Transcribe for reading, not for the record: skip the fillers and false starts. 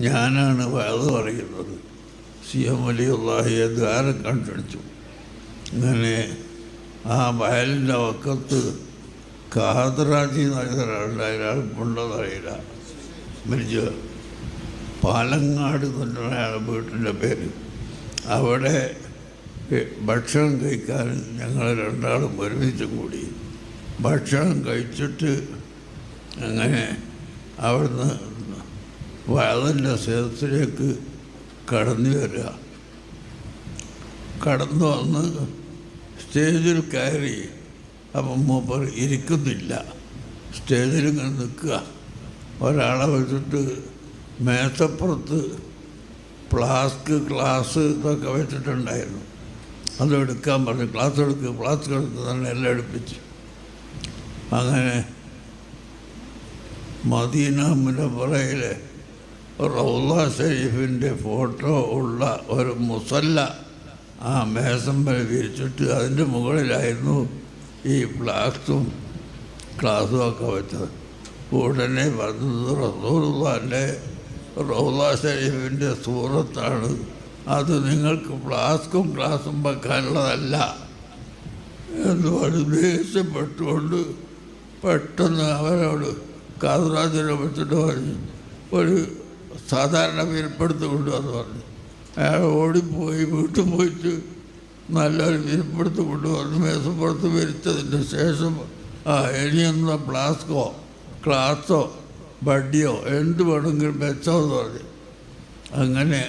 ഞാനാണ് വയത് പറയുന്നത്. CM വലിയുള്ളാഹിയെ ദ്വാരം കണ്ടുപിടിച്ചു. അങ്ങനെ ആ വയലിൻ്റെ വക്കത്ത് കാതറാജി നഗറുണ്ട്, അയാൾ കൊണ്ടതറിയില്ല, മരിച്ച പാലങ്ങാട് തന്നെ അയാളുടെ വീട്ടിൻ്റെ പേര്. അവിടെ ഭക്ഷണം കഴിക്കാൻ ഞങ്ങൾ രണ്ടാളും ഒരുമിച്ച് കൂടി ഭക്ഷണം കഴിച്ചിട്ട് അങ്ങനെ അവിടുന്ന് വയലിൻ്റെ സദസ്സിലേക്ക് കടന്നു വരിക. കടന്നു വന്ന് സ്റ്റേജിൽ കയറി. അപ്പം മൂപ്പർ ഇരിക്കുന്നില്ല, സ്റ്റേജിൽ ഇങ്ങനെ നിൽക്കുക. ഒരാളെ വെച്ചിട്ട് മേശപ്പുറത്ത് ഫ്ലാസ്ക്, ഗ്ലാസ് ഇതൊക്കെ വെച്ചിട്ടുണ്ടായിരുന്നു. അതെടുക്കാൻ പറഞ്ഞു. ക്ലാസ് എടുത്ത് തന്നെ എല്ലാം എടുപ്പിച്ച്. അങ്ങനെ മദീന മുനവ്വറയിലെ റൗള ഷരീഫിൻ്റെ ഫോട്ടോ ഉള്ള ഒരു മുസല്ല ആ മേശമ്പൽ വിരിച്ചിട്ട് അതിൻ്റെ മുകളിലായിരുന്നു ഈ ഫ്ലാസ്കും ക്ലാസ്സും ഒക്കെ വെച്ചത്. ഉടനെ പറഞ്ഞത് റസൂലുള്ളാഹിൻ്റെ റൗള ഷരീഫിൻ്റെ സൂറത്താണ്, അത് നിങ്ങൾക്ക് ഫ്ലാസ്കും ഗ്ലാസും വെക്കാനുള്ളതല്ല എന്ന് പറഞ്ഞ് ദേഷ്യപ്പെട്ടുകൊണ്ട് പെട്ടെന്ന് അവരോട് കാതുറാജിനെ വെച്ചിട്ട് പറഞ്ഞു, ഒരു സാധാരണ വിരിപ്പെടുത്ത് കൊണ്ടുവന്ന് പറഞ്ഞു. അയാൾ ഓടിപ്പോയി വീട്ടിൽ പോയിട്ട് നല്ലൊരു വിരിപ്പെടുത്ത് കൊണ്ടുവന്ന് മേശപ്പുറത്ത് വിരിച്ചതിൻ്റെ ശേഷം ഇനിയൊന്ന ഫ്ലാസ്കോ ക്ലാസ്സോ ബഡിയോ എന്ത് വേണമെങ്കിലും വെച്ചോ എന്ന് പറഞ്ഞു. അങ്ങനെ